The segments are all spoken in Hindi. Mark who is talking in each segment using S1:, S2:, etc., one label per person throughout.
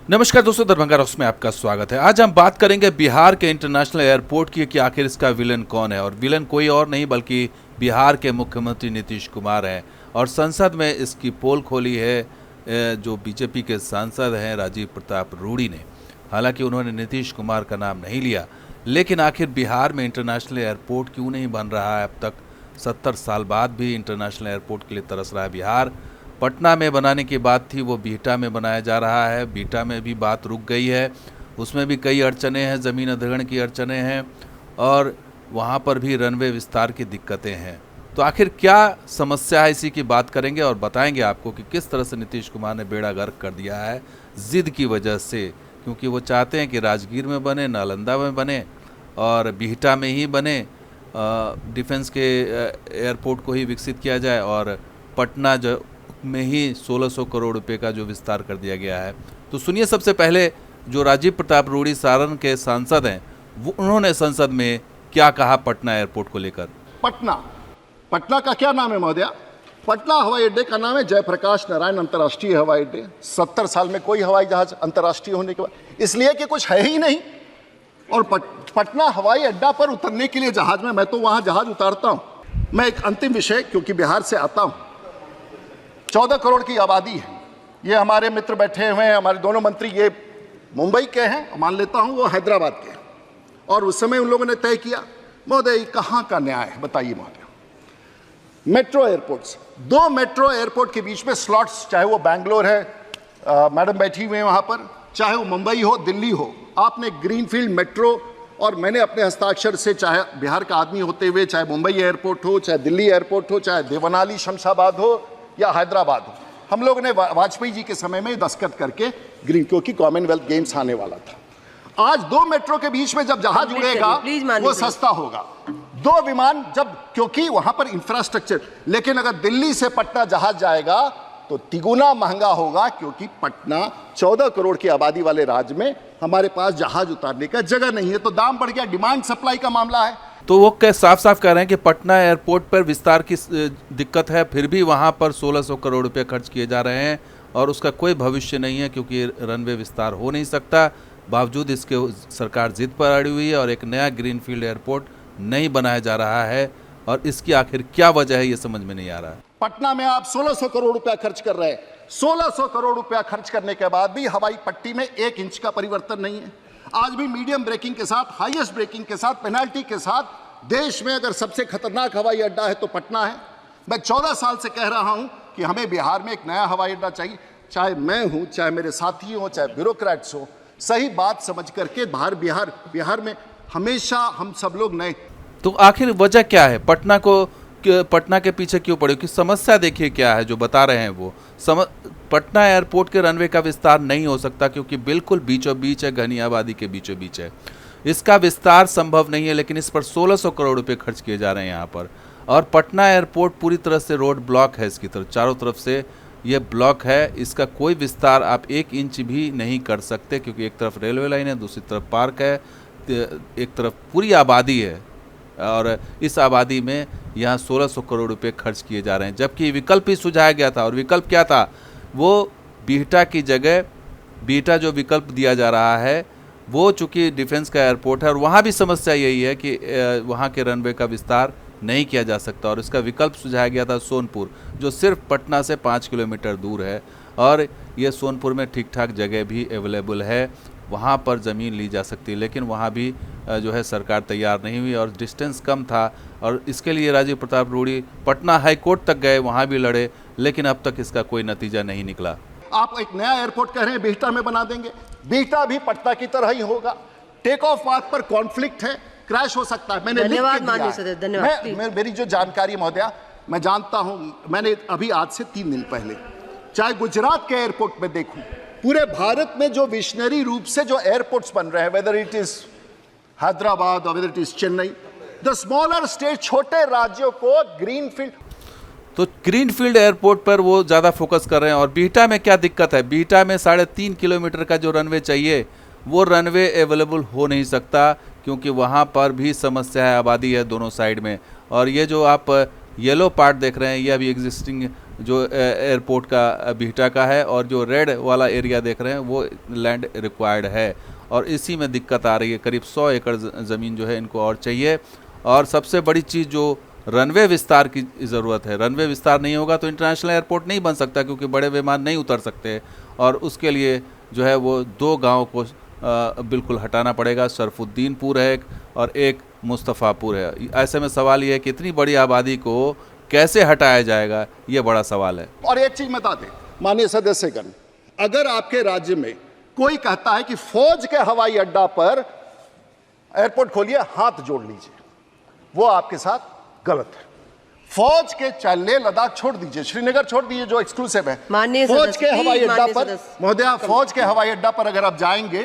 S1: नमस्कार दोस्तों, दरभंगा रॉक्स में आपका स्वागत है। आज हम बात करेंगे बिहार के इंटरनेशनल एयरपोर्ट की कि आखिर इसका विलन कौन है। और विलन कोई और नहीं बल्कि बिहार के मुख्यमंत्री नीतीश कुमार हैं। और संसद में इसकी पोल खोली है जो बीजेपी के सांसद हैं राजीव प्रताप रूडी ने। हालांकि उन्होंने नीतीश कुमार का नाम नहीं लिया, लेकिन आखिर बिहार में इंटरनेशनल एयरपोर्ट क्यों नहीं बन रहा है? अब तक 70 साल बाद भी इंटरनेशनल एयरपोर्ट के लिए तरस रहा है बिहार। पटना में बनाने की बात थी, वो बिहटा में बनाया जा रहा है। बिहटा में भी बात रुक गई है, उसमें भी कई अड़चनें हैं, ज़मीन अधिग्रहण की अड़चनें हैं और वहाँ पर भी रनवे विस्तार की दिक्कतें हैं। तो आखिर क्या समस्या है, इसी की बात करेंगे और बताएंगे आपको कि किस तरह से नीतीश कुमार ने बेड़ा गर्क कर दिया है ज़िद की वजह से। क्योंकि वो चाहते हैं कि राजगीर में बने, नालंदा में बने और बिहटा में ही बने, डिफेंस के एयरपोर्ट को ही विकसित किया जाए और पटना जो में ही 1600 करोड़ रुपए का जो विस्तार कर दिया गया है। तो सुनिए, सबसे पहले जो राजीव प्रताप रूडी सारण के सांसद हैं, वो उन्होंने संसद में क्या कहा पटना एयरपोर्ट को लेकर।
S2: पटना का क्या नाम है महोदय? पटना हवाई अड्डे का नाम है जयप्रकाश नारायण अंतर्राष्ट्रीय हवाई अड्डे। 70 साल में कोई हवाई जहाज अंतर्राष्ट्रीय होने के बाद, इसलिए कि कुछ है ही नहीं। और पटना हवाई अड्डा पर उतरने के लिए जहाज में, मैं तो वहां जहाज उतारता हूं। मैं एक अंतिम विषय, क्योंकि बिहार से आता हूं, 14 करोड़ की आबादी है। ये हमारे मित्र बैठे हुए हैं, हमारे दोनों मंत्री, ये मुंबई के हैं, मान लेता हूं, वो हैदराबाद के हैं। और उस समय उन लोगों ने तय किया, महोदय कहां का न्याय है बताइए महोदय। मेट्रो एयरपोर्ट्स, 2 मेट्रो एयरपोर्ट के बीच में स्लॉट्स, चाहे वो बैंगलोर है, मैडम बैठी हुए हैं वहां पर, चाहे वो मुंबई हो, दिल्ली हो, आपने ग्रीनफील्ड मेट्रो, और मैंने अपने हस्ताक्षर से, चाहे बिहार का आदमी होते हुए, चाहे मुंबई एयरपोर्ट हो, चाहे दिल्ली एयरपोर्ट हो, चाहे देवनाली शमशाबाद हो या हैदराबाद हो, हम लोगों ने वाजपेयी जी के समय में दस्तखत करके क्योंकि कॉमनवेल्थ गेम्स आने वाला था। आज 2 मेट्रो के बीच में जब जहाज उड़ेगा वो सस्ता होगा। 2 विमान जब, क्योंकि वहां पर इंफ्रास्ट्रक्चर, लेकिन अगर दिल्ली से पटना जहाज जाएगा तो तिगुना महंगा होगा, क्योंकि पटना 14 करोड़ की आबादी वाले राज्य में हमारे पास जहाज उतारने का जगह नहीं है। तो दाम बढ़ गया, डिमांड सप्लाई का मामला है।
S1: तो वो क्या साफ साफ कह रहे हैं कि पटना एयरपोर्ट पर विस्तार की दिक्कत है, फिर भी वहाँ पर 1600 करोड़ रुपए खर्च किए जा रहे हैं और उसका कोई भविष्य नहीं है, क्योंकि रनवे विस्तार हो नहीं सकता। बावजूद इसके सरकार जिद पर अड़ी हुई है और एक नया ग्रीनफील्ड एयरपोर्ट नहीं बनाया जा रहा है। और इसकी आखिर क्या वजह है, ये समझ में नहीं आ रहा है।
S2: पटना में आप 1600 करोड़ रुपया खर्च कर रहे हैं। 1600 करोड़ रुपया खर्च करने के बाद भी हवाई पट्टी में 1 इंच का परिवर्तन नहीं है। आज भी मीडियम ब्रेकिंग के साथ, हाईएस्ट ब्रेकिंग के साथ, पेनाल्टी के साथ देश में अगर सबसे खतरनाक हवाई अड्डा है तो पटना है। मैं 14 साल से कह रहा हूं कि हमें बिहार में एक नया हवाई अड्डा चाहिए। चाहे मैं हूं, चाहे मेरे साथी हो, चाहे ब्यूरोक्रेट्स हो, सही बात समझ करके बिहार में हमेशा हम सब लोग नए।
S1: तो आखिर वजह क्या है? पटना के पीछे क्यों पड़े? कि समस्या देखिए क्या है जो बता रहे हैं वो। पटना एयरपोर्ट के रनवे का विस्तार नहीं हो सकता, क्योंकि बिल्कुल बीचों बीच है, घनी आबादी के बीचों बीच है। इसका विस्तार संभव नहीं है, लेकिन इस पर 1600 करोड़ रुपए खर्च किए जा रहे हैं यहाँ पर। और पटना एयरपोर्ट पूरी तरह से रोड ब्लॉक है, इसकी तरफ चारों तरफ से ये ब्लॉक है। इसका कोई विस्तार आप 1 इंच भी नहीं कर सकते, क्योंकि एक तरफ रेलवे लाइन है, दूसरी तरफ पार्क है, एक तरफ पूरी आबादी है और इस आबादी में यहाँ 1600 करोड़ रुपए खर्च किए जा रहे हैं। जबकि विकल्प ही सुझाया गया था, और विकल्प क्या था? वो बिहटा की जगह, बिहटा जो विकल्प दिया जा रहा है वो चूँकि डिफेंस का एयरपोर्ट है और वहाँ भी समस्या यही है कि वहाँ के रनवे का विस्तार नहीं किया जा सकता। और इसका विकल्प सुझाया गया था सोनपुर, जो सिर्फ पटना से 5 किलोमीटर दूर है। और ये सोनपुर में ठीक ठाक जगह भी अवेलेबल है, वहाँ पर ज़मीन ली जा सकती है, लेकिन वहाँ भी जो है सरकार तैयार नहीं हुई और डिस्टेंस कम था। और इसके लिए राजीव प्रताप रूडी पटना हाई कोर्ट तक गए, वहाँ भी लड़े, लेकिन अब तक इसका कोई नतीजा नहीं निकला।
S2: आप एक नया एयरपोर्ट कह रहे हैं बिहटा में बना देंगे, बिहटा भी पटना की तरह ही होगा। टेक ऑफ पाथ पर कॉन्फ्लिक्ट है, क्रैश हो सकता है। मैंने धन्यवाद। मेरी जो जानकारी महोदया, मैं जानता हूं, मैंने अभी आज से 3 दिन पहले, चाहे गुजरात के एयरपोर्ट में देखूं, पूरे भारत में जो विशनरी रूप से जो एयरपोर्ट्स बन रहे हैं, वेदर इट इज हैदराबाद और whether it is Chennai, the smaller state, छोटे राज्यों को ग्रीनफील्ड,
S1: तो ग्रीनफील्ड एयरपोर्ट पर वो ज़्यादा फोकस कर रहे हैं। और बिहटा में क्या दिक्कत है? बिहटा में 3.5 किलोमीटर का जो रनवे चाहिए वो रनवे अवेलेबल हो नहीं सकता, क्योंकि वहाँ पर भी समस्या है, आबादी है दोनों साइड में। और ये जो आप येलो पार्ट देख रहे हैं, ये अभी एग्जिस्टिंग जो एयरपोर्ट का बिहटा का है, और जो रेड वाला एरिया देख रहे हैं वो लैंड रिक्वायर्ड है, और इसी में दिक्कत आ रही है। करीब 100 एकड़ ज़मीन जो है इनको और चाहिए। और सबसे बड़ी चीज़ जो रनवे विस्तार की ज़रूरत है, रनवे विस्तार नहीं होगा तो इंटरनेशनल एयरपोर्ट नहीं बन सकता, क्योंकि बड़े विमान नहीं उतर सकते, और उसके लिए जो है वो 2 गाँव को बिल्कुल हटाना पड़ेगा। शरफुद्दीनपुर है एक, और एक मुस्तफ़ापुर है। ऐसे में सवाल ये है कि इतनी बड़ी आबादी को कैसे हटाया जाएगा, ये बड़ा सवाल है।
S2: और एक चीज बता दें माननीय सदस्यगण, अगर आपके राज्य में कोई कहता है कि फौज के हवाई अड्डा पर एयरपोर्ट खोलिए, हाथ जोड़ लीजिए, वो आपके साथ गलत है। फौज के चलने लद्दाख छोड़ दीजिए, श्रीनगर छोड़ दीजिए जो एक्सक्लूसिव है, फौज के हवाई अड्डा पर महोदया, फौज के हवाई अड्डा पर अगर आप जाएंगे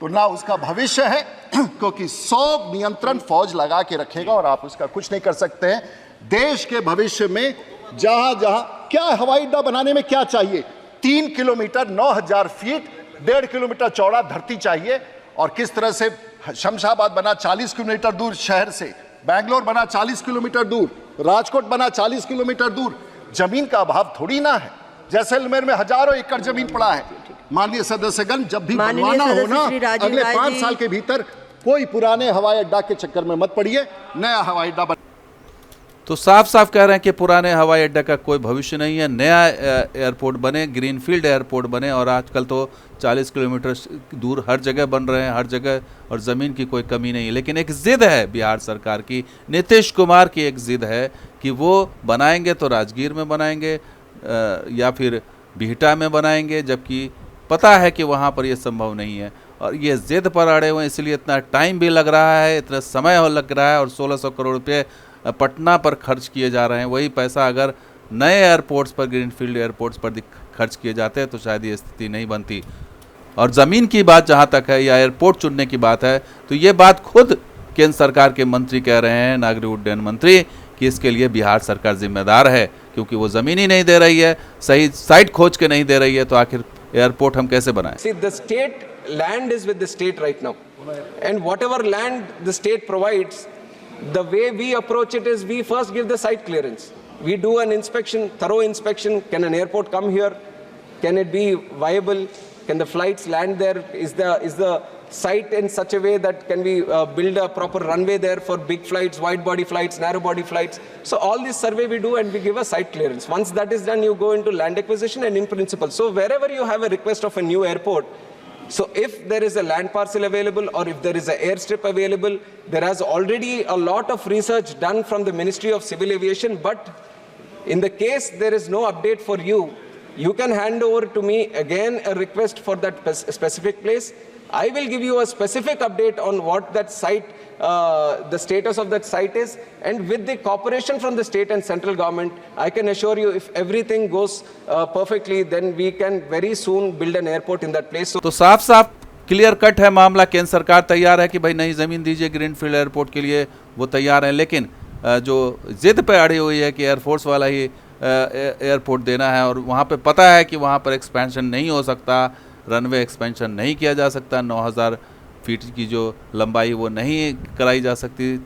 S2: तो ना उसका भविष्य है, क्योंकि 100 नियंत्रण फौज लगा के रखेगा और आप उसका कुछ नहीं कर सकते हैं। देश के भविष्य में जहां जहां क्या हवाई अड्डा बनाने में क्या चाहिए, 3 किलोमीटर 9000 फीट 1.5 किलोमीटर चौड़ा धरती चाहिए, और किस तरह से शमशाबाद बना 40 किलोमीटर दूर शहर से, बैंगलोर बना 40 किलोमीटर दूर, राजकोट बना 40 किलोमीटर दूर। जमीन का अभाव थोड़ी ना है, जैसलमेर में हजारों एकड़ जमीन पड़ा है। माननीय सदस्यगण, जब भी बनवाना हो ना, अगले 5 साल के भीतर कोई पुराने हवाई अड्डा के चक्कर में मत पड़िए, नया हवाई अड्डा बन।
S1: तो साफ साफ कह रहे हैं कि पुराने हवाई अड्डा का कोई भविष्य नहीं है, नया एयरपोर्ट बने, ग्रीनफील्ड एयरपोर्ट बने। और आजकल तो 40 किलोमीटर दूर हर जगह बन रहे हैं, हर जगह, और ज़मीन की कोई कमी नहीं है। लेकिन एक ज़िद है बिहार सरकार की, नीतीश कुमार की एक ज़िद है कि वो बनाएंगे तो राजगीर में बनाएंगे या फिर बिहटा में बनाएंगे, जबकि पता है कि वहाँ पर ये संभव नहीं है। और ये ज़िद पर अड़े हुए हैं, इसलिए इतना टाइम भी लग रहा है, इतना समय लग रहा है, और 1600 करोड़ रुपये पटना पर खर्च किए जा रहे हैं। वही पैसा अगर नए एयरपोर्ट्स पर, ग्रीनफील्ड एयरपोर्ट्स पर खर्च किए जाते तो शायद ये स्थिति नहीं बनती। और ज़मीन की बात जहाँ तक है, या एयरपोर्ट चुनने की बात है, तो ये बात खुद केंद्र सरकार के मंत्री कह रहे हैं, नागरिक उड्डयन मंत्री, कि इसके लिए बिहार सरकार जिम्मेदार है, क्योंकि वो ज़मीन ही नहीं दे रही है, सही साइट खोज के नहीं दे रही है, तो आखिर एयरपोर्ट हम कैसे बनाएं?
S3: See, the state land is with the state right now, and whatever land the state provides, the way we approach it is we first give the site clearance. We do an inspection, thorough inspection. Can an airport come here? Can it be viable? Can the flights land there? Is the site in such a way that can we build a proper runway there for big flights, wide body flights, narrow body flights? So all this survey we do and we give a site clearance. Once that is done, you go into land acquisition and in principle. So wherever you have a request of a new airport, so if there is a land parcel available or if there is an airstrip available, there has already a lot of research done from the Ministry of Civil Aviation, but in the case there is no update for you, you can hand over to me again a request for that specific place. I will give you a specific update on what that site, the status of that site is, and with the cooperation from the state and central government, I can assure you if everything goes perfectly, then we can very soon build an airport in that place.
S1: तो साफ साफ क्लियर कट है मामला। केंद्र सरकार तैयार है कि भाई नई ज़मीन दीजिए ग्रीनफील्ड एयरपोर्ट के लिए, वो तैयार है, लेकिन जो जिद पे अड़ी हुई है कि एयरफोर्स वाला ही एयरपोर्ट देना है, और वहाँ पे पता है कि वहाँ पर एक्सपेंशन नहीं हो सकता, रनवे एक्सपेंशन नहीं किया जा सकता, 9000 फीट की जो लंबाई वो नहीं कराई जा सकती,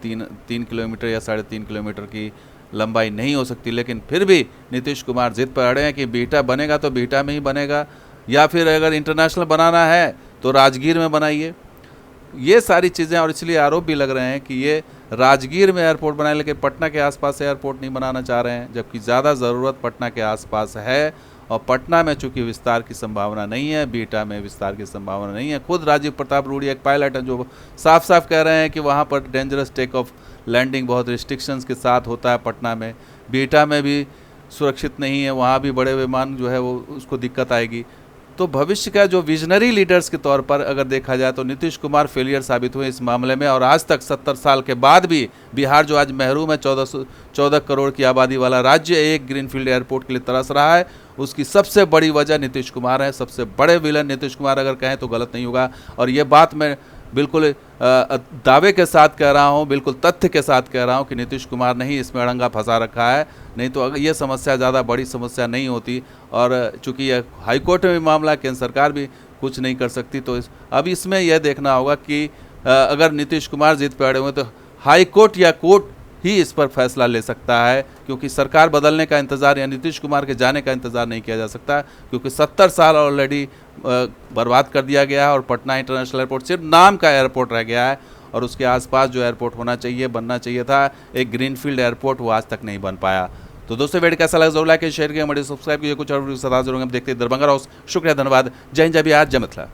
S1: 3 किलोमीटर या 3.5 किलोमीटर की लंबाई नहीं हो सकती। लेकिन फिर भी नीतीश कुमार जिद पर अड़े हैं कि बिहटा बनेगा तो बिहटा में ही बनेगा, या फिर अगर इंटरनेशनल बनाना है तो राजगीर में बनाइए। ये सारी चीज़ें, और इसलिए आरोप भी लग रहे हैं कि ये राजगीर में एयरपोर्ट बनाए, लेकिन पटना के आसपास एयरपोर्ट नहीं बनाना चाह रहे हैं, जबकि ज़्यादा ज़रूरत पटना के आसपास है। और पटना में चूंकि विस्तार की संभावना नहीं है, बिहटा में विस्तार की संभावना नहीं है। खुद राजीव प्रताप रूडी एक पायलट हैं जो साफ साफ कह रहे हैं कि वहाँ पर डेंजरस टेक ऑफ लैंडिंग बहुत रिस्ट्रिक्शंस के साथ होता है पटना में, बिहटा में भी सुरक्षित नहीं है, वहाँ भी बड़े विमान जो है वो उसको दिक्कत आएगी। तो भविष्य का जो विजनरी लीडर्स के तौर पर अगर देखा जाए तो नीतीश कुमार फेलियर साबित हुए इस मामले में, और आज तक 70 साल के बाद भी बिहार जो आज महरूम है 14 करोड़ की आबादी वाला राज्य एक ग्रीनफील्ड एयरपोर्ट के लिए तरस रहा है, उसकी सबसे बड़ी वजह नीतीश कुमार है। सबसे बड़े विलन नीतीश कुमार अगर कहें तो गलत नहीं होगा, और ये बात मैं बिल्कुल दावे के साथ कह रहा हूँ, बिल्कुल तथ्य के साथ कह रहा हूँ कि नीतीश कुमार ने ही इसमें अड़ंगा फंसा रखा है, नहीं तो ये समस्या ज़्यादा बड़ी समस्या नहीं होती। और चूंकि यह हाईकोर्ट में भी मामला, केंद्र सरकार भी कुछ नहीं कर सकती, तो अब इसमें यह देखना होगा कि अगर नीतीश कुमार जिद पे अड़े हुए तो हाईकोर्ट या कोर्ट ही इस पर फैसला ले सकता है, क्योंकि सरकार बदलने का इंतज़ार या नीतीश कुमार के जाने का इंतज़ार नहीं किया जा सकता, क्योंकि 70 साल ऑलरेडी बर्बाद कर दिया गया है और पटना इंटरनेशनल एयरपोर्ट सिर्फ नाम का एयरपोर्ट रह गया है और उसके आसपास जो एयरपोर्ट होना चाहिए, बनना चाहिए था, एक ग्रीनफील्ड एयरपोर्ट, वो आज तक नहीं बन पाया। तो दोस्तों वीडियो कैसा लगा जरूर लाइक शेयर कीजिए, हमारे सब्सक्राइब कीजिए। कुछ और वीडियो सदा जरूर हम देखते हैं दरभंगा हाउस। शुक्रिया, धन्यवाद, जय हिंद, जय बिहार, जय मिथिला।